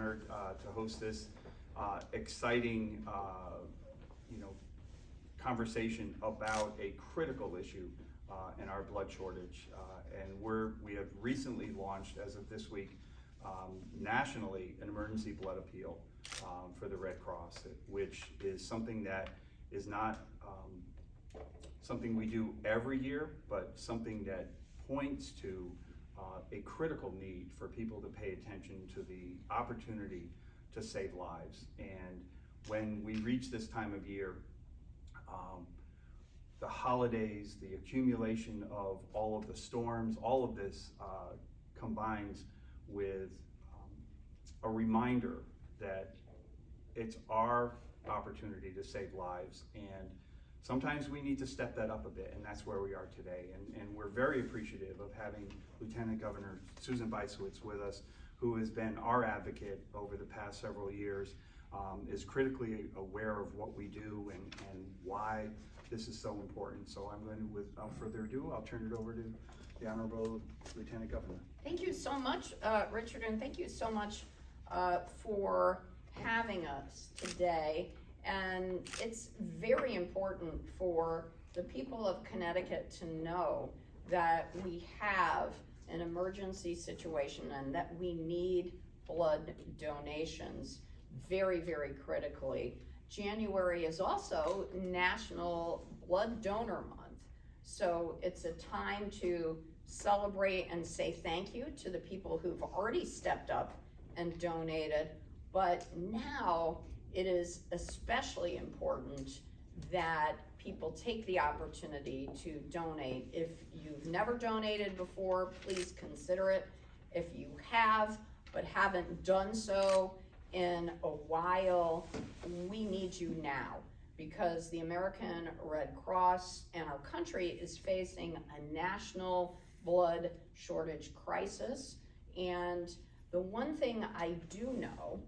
honored to host this exciting, conversation about a critical issue in our blood shortage. And we have recently launched, as of this week, nationally, an emergency blood appeal for the Red Cross, which is something that is not something we do every year, but something that points to a critical need for people to pay attention to the opportunity to save lives. And when we reach this time of year, the holidays, the accumulation of all of the storms, all of this combines with a reminder that it's our opportunity to save lives, and sometimes we need to step that up a bit, and that's where we are today. And we're very appreciative of having Lieutenant Governor Susan Bysiewicz with us, who has been our advocate over the past several years, is critically aware of what we do and why this is so important. So I'm going to, without further ado, I'll turn it over to the Honorable Lieutenant Governor. Thank you so much, Richard, and thank you so much for having us today. And it's very important for the people of Connecticut to know that we have an emergency situation and that we need blood donations very, very critically. January is also National Blood Donor Month. So it's a time to celebrate and say thank you to the people who've already stepped up and donated. But now it is especially important that people take the opportunity to donate. If you've never donated before, please consider it. If you have, but haven't done so in a while, we need you now, because the American Red Cross and our country is facing a national blood shortage crisis. And the one thing I do know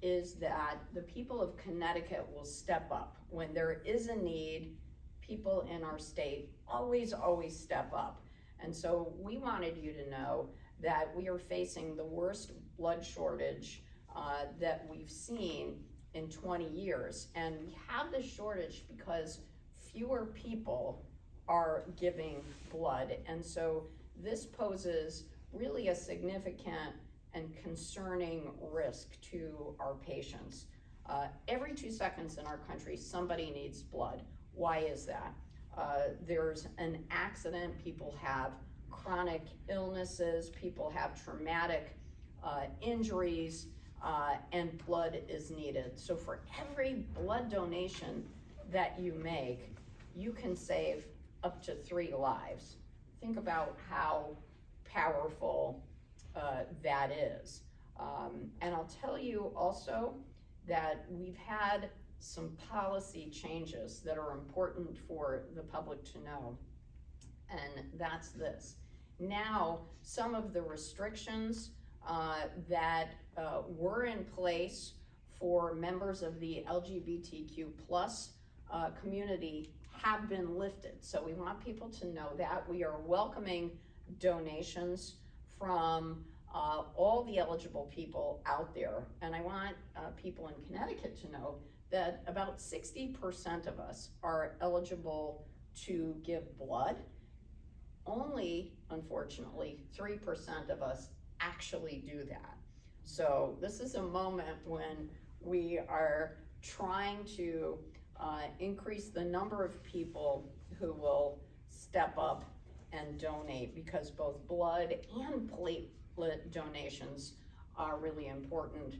is that the people of Connecticut will step up. When there is a need, people in our state always step up. And so we wanted you to know that we are facing the worst blood shortage that we've seen in 20 years. And we have this shortage because fewer people are giving blood. And so this poses really a significant and concerning risk to our patients. Every 2 seconds in our country, somebody needs blood. Why is that? There's an accident, people have chronic illnesses, people have traumatic injuries, and blood is needed. So for every blood donation that you make, you can save up to 3 lives. Think about how powerful that is. And I'll tell you also that we've had some policy changes that are important for the public to know. And that's this. Now, some of the restrictions that were in place for members of the LGBTQ plus community have been lifted. So we want people to know that. We are welcoming donations from all the eligible people out there. And I want people in Connecticut to know that about 60% of us are eligible to give blood. Only, unfortunately, 3% of us actually do that. So this is a moment when we are trying to increase the number of people who will step up and donate, because both blood and platelet donations are really important.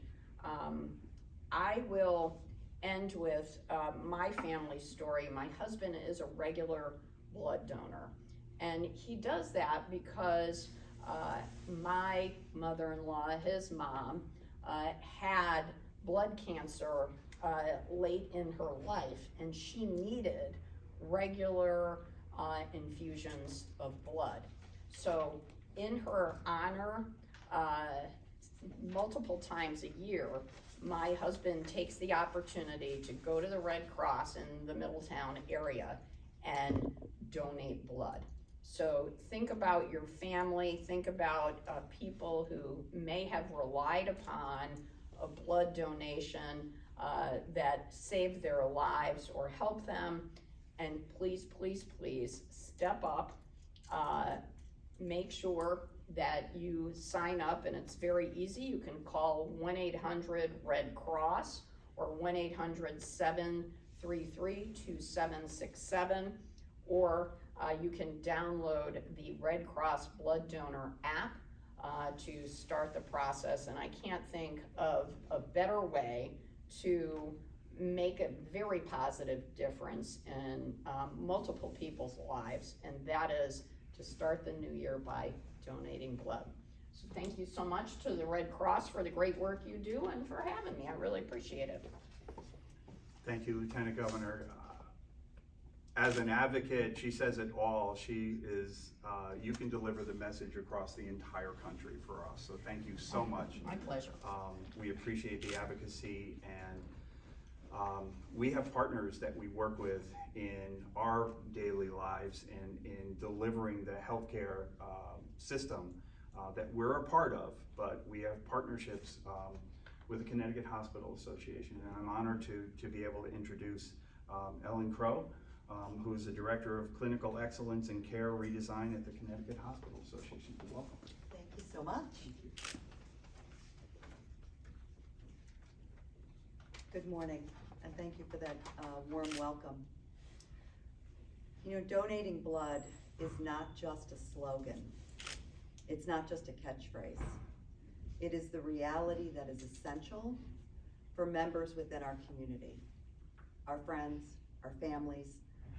I will end with my family story. My husband is a regular blood donor, and he does that because my mother-in-law, his mom, had blood cancer late in her life, and she needed regular infusions of blood. So in her honor, multiple times a year, my husband takes the opportunity to go to the Red Cross in the Middletown area and donate blood. So think about your family, think about people who may have relied upon a blood donation that saved their lives or helped them. And please, please, please step up. Make sure that you sign up, and it's very easy. You can call 1-800-RED-CROSS or 1-800-733-2767, or you can download the Red Cross Blood Donor app to start the process. And I can't think of a better way to make a very positive difference in multiple people's lives, and that is to start the new year by donating blood. So thank you so much to the Red Cross for the great work you do and for having me. I really appreciate it. Thank you, Lieutenant Governor. As an advocate, she says it all. She is, you can deliver the message across the entire country for us. So thank you so much. My pleasure. We appreciate the advocacy, and we have partners that we work with in our daily lives and in delivering the healthcare system that we're a part of, but we have partnerships with the Connecticut Hospital Association, and I'm honored to be able to introduce Ellen Crow, who is the Director of Clinical Excellence and Care Redesign at the Connecticut Hospital Association. Welcome. Thank you so much. Thank you. Good morning, and thank you for that warm welcome. You know, donating blood is not just a slogan. It's not just a catchphrase. It is the reality that is essential for members within our community, our friends, our families,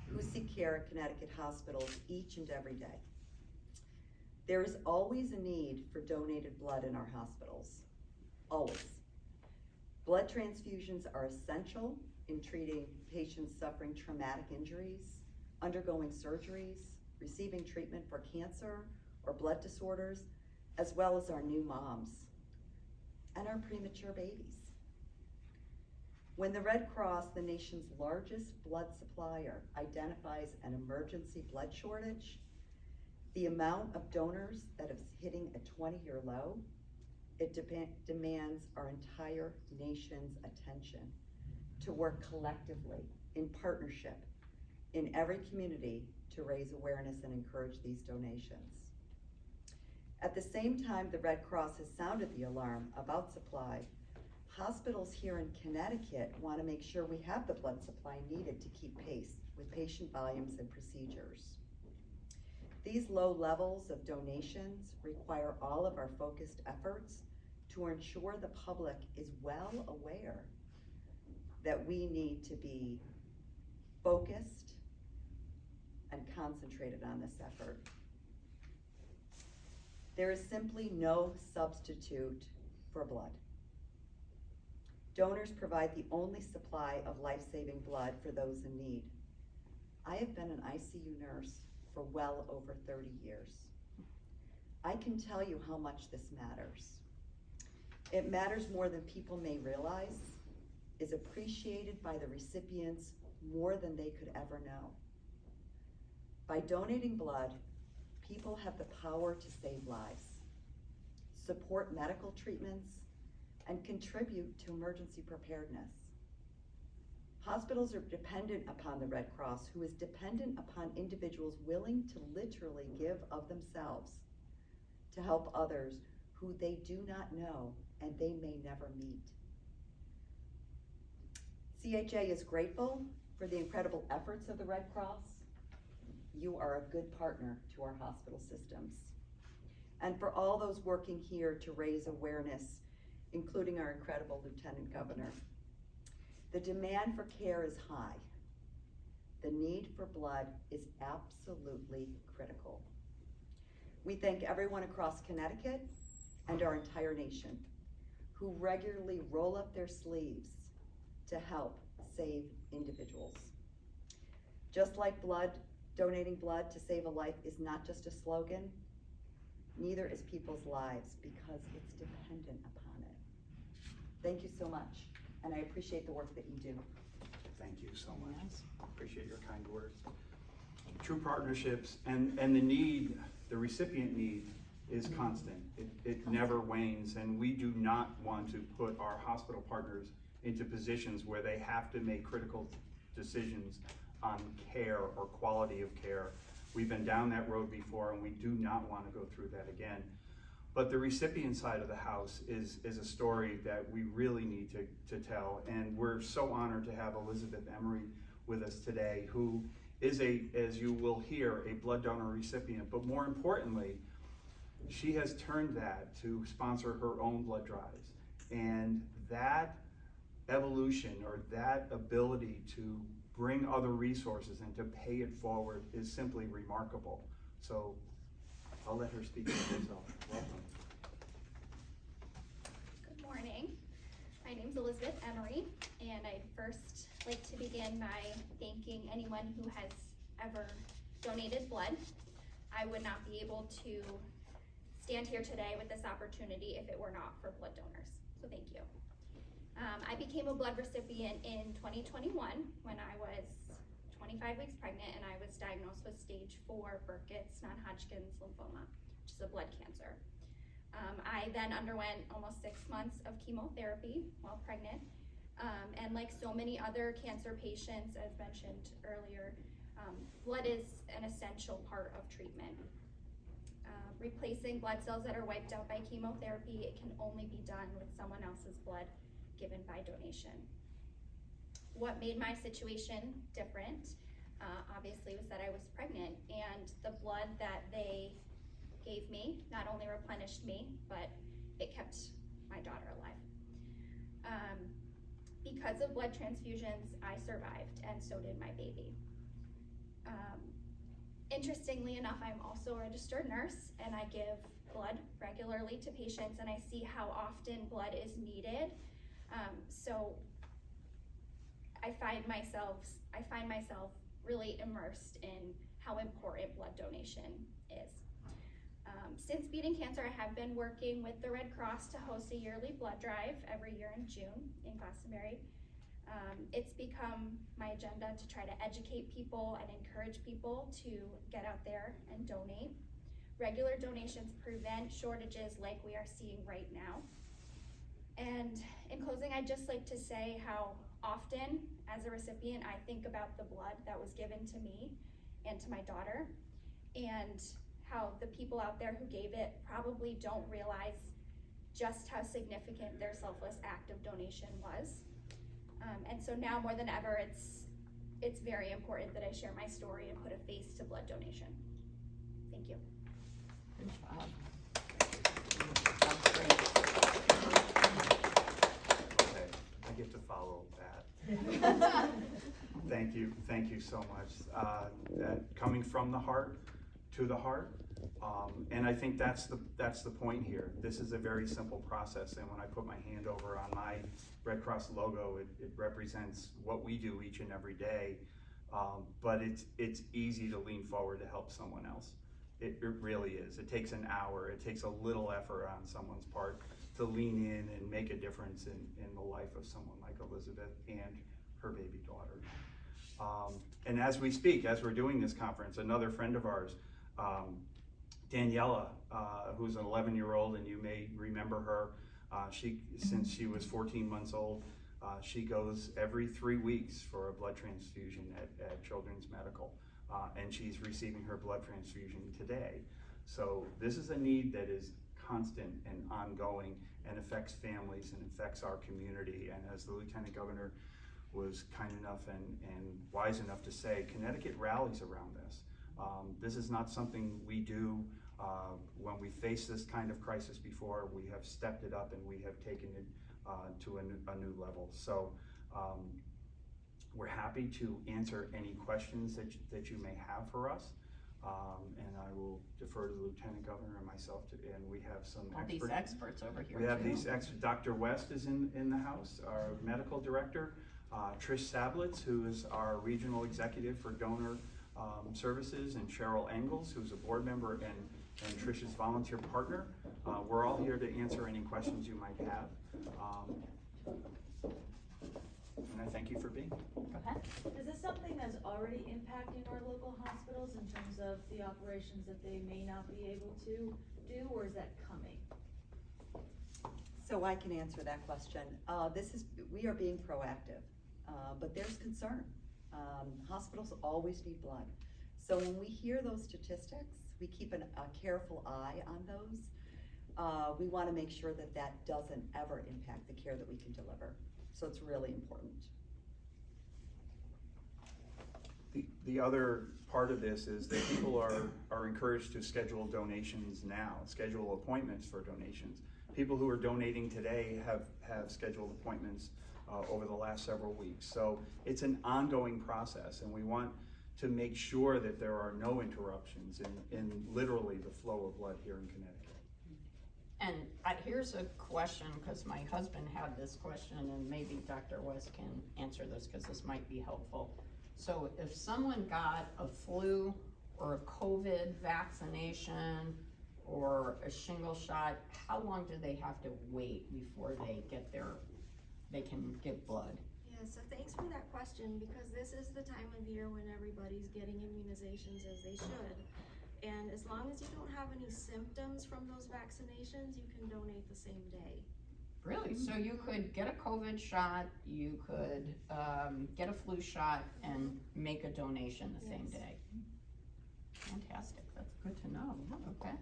who seek care at Connecticut hospitals each and every day. There is always a need for donated blood in our hospitals, always. Blood transfusions are essential in treating patients suffering traumatic injuries, undergoing surgeries, receiving treatment for cancer or blood disorders, as well as our new moms and our premature babies. When the Red Cross, the nation's largest blood supplier, identifies an emergency blood shortage, the amount of donors that is hitting a 20-year low, it demands our entire nation's attention to work collectively in partnership in every community to raise awareness and encourage these donations. At the same time the Red Cross has sounded the alarm about supply, hospitals here in Connecticut want to make sure we have the blood supply needed to keep pace with patient volumes and procedures. These low levels of donations require all of our focused efforts to ensure the public is well aware that we need to be focused and concentrated on this effort. There is simply no substitute for blood. Donors provide the only supply of life-saving blood for those in need. I have been an ICU nurse for well over 30 years. I can tell you how much this matters. It matters more than people may realize, is appreciated by the recipients more than they could ever know. By donating blood, people have the power to save lives, support medical treatments, and contribute to emergency preparedness. Hospitals are dependent upon the Red Cross, who is dependent upon individuals willing to literally give of themselves to help others who they do not know and they may never meet. CHA is grateful for the incredible efforts of the Red Cross. You are a good partner to our hospital systems. And for all those working here to raise awareness, including our incredible Lieutenant Governor. The demand for care is high. The need for blood is absolutely critical. We thank everyone across Connecticut and our entire nation who regularly roll up their sleeves to help save individuals. Just like donating blood to save a life is not just a slogan, neither is people's lives, because it's dependent upon it. Thank you so much, and I appreciate the work that you do. Thank you so much. Appreciate your kind words. true partnerships, and the need, the recipient need is constant. It never wanes, and we do not want to put our hospital partners into positions where they have to make critical decisions on care or quality of care. We've been down that road before, and we do not want to go through that again. But the recipient side of the house is a story that we really need to tell, and we're so honored to have Elizabeth Emery with us today, who is as you will hear, a blood donor recipient, but more importantly, she has turned that to sponsor her own blood drives. And that evolution, or that ability to bring other resources and to pay it forward, is simply remarkable. So I'll let her speak for herself. Welcome. Good morning. My name's Elizabeth Emery, and I'd first like to begin by thanking anyone who has ever donated blood. I would not be able to stand here today with this opportunity if it were not for blood donors, so thank you. I became a blood recipient in 2021 when I was 25 weeks pregnant, and I was diagnosed with stage 4 Burkitt's non-Hodgkin's lymphoma, which is a blood cancer. I then underwent almost 6 months of chemotherapy while pregnant, and like so many other cancer patients, as mentioned earlier, blood is an essential part of treatment. Replacing blood cells that are wiped out by chemotherapy, it can only be done with someone else's blood given by donation. What made my situation different, obviously, was that I was pregnant, and the blood that they gave me not only replenished me, but it kept my daughter alive. Because of blood transfusions, I survived, and so did my baby. Interestingly enough, I'm also a registered nurse, and I give blood regularly to patients, and I see how often blood is needed. So I find myself really immersed in how important blood donation is. Since beating cancer, I have been working with the Red Cross to host a yearly blood drive every year in June in Glastonbury. It's become my agenda to try to educate people and encourage people to get out there and donate. Regular donations prevent shortages like we are seeing right now. And in closing, I'd just like to say how often, as a recipient, I think about the blood that was given to me and to my daughter, and how the people out there who gave it probably don't realize just how significant their selfless act of donation was. And so now more than ever, it's very important that I share my story and put a face to blood donation. Thank you. Good job. Okay, I get to follow that. Thank you so much. That coming from the heart to the heart, and I think that's the point here. This is a very simple process, and when I put my hand over on my Red Cross logo, it represents what we do each and every day. But it's easy to lean forward to help someone else. It really is. It takes an hour. It takes a little effort on someone's part to lean in and make a difference in the life of someone like Elizabeth and her baby daughter. And as we speak, as we're doing this conference, another friend of ours, Daniela, who's an 11-year-old, and you may remember her, since she was 14 months old, she goes every 3 weeks for a blood transfusion at Children's Medical, and she's receiving her blood transfusion today. So this is a need that is constant and ongoing and affects families and affects our community. And as the Lieutenant Governor was kind enough and wise enough to say, Connecticut rallies around this. This is not something we do when we face this kind of crisis before. We have stepped it up and we have taken it to a new level. So we're happy to answer any questions that you may have for us. And I will defer to the Lieutenant Governor and myself, and we have some These experts over here. We have too. these experts. Dr. West is in the house, our medical director. Trish Sablitz, who is our regional executive for donor services, and Cheryl Engels, who's a board member and Trish's volunteer partner. We're all here to answer any questions you might have. and I thank you for being here. Go ahead. Is this something that's already impacting our local hospitals in terms of the operations that they may not be able to do, or is that coming? So I can answer that question. We are being proactive, but there's concern. Hospitals always need blood. So when we hear those statistics, we keep a careful eye on those. We wanna make sure that that doesn't ever impact the care that we can deliver. So it's really important. The other part of this is that people are encouraged to schedule donations now, schedule appointments for donations. People who are donating today have scheduled appointments over the last several weeks. So it's an ongoing process, and we want to make sure that there are no interruptions in literally the flow of blood here in Connecticut. And here's a question, because my husband had this question, and maybe Dr. West can answer this, because this might be helpful. So if someone got a flu or a COVID vaccination or a shingle shot, how long do they have to wait before they can give blood? Yeah, so thanks for that question, because this is the time of year when everybody's getting immunizations as they should. And as long as you don't have any symptoms from those vaccinations, you can donate the same day. Really? So you could get a COVID shot, you could get a flu shot, and make a donation the same Yes. day. Fantastic, that's good to know. Okay.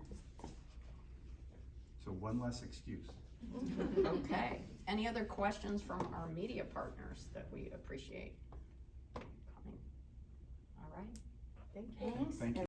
So one less excuse. Okay, any other questions from our media partners that we appreciate coming? All right, thank you. Thank you.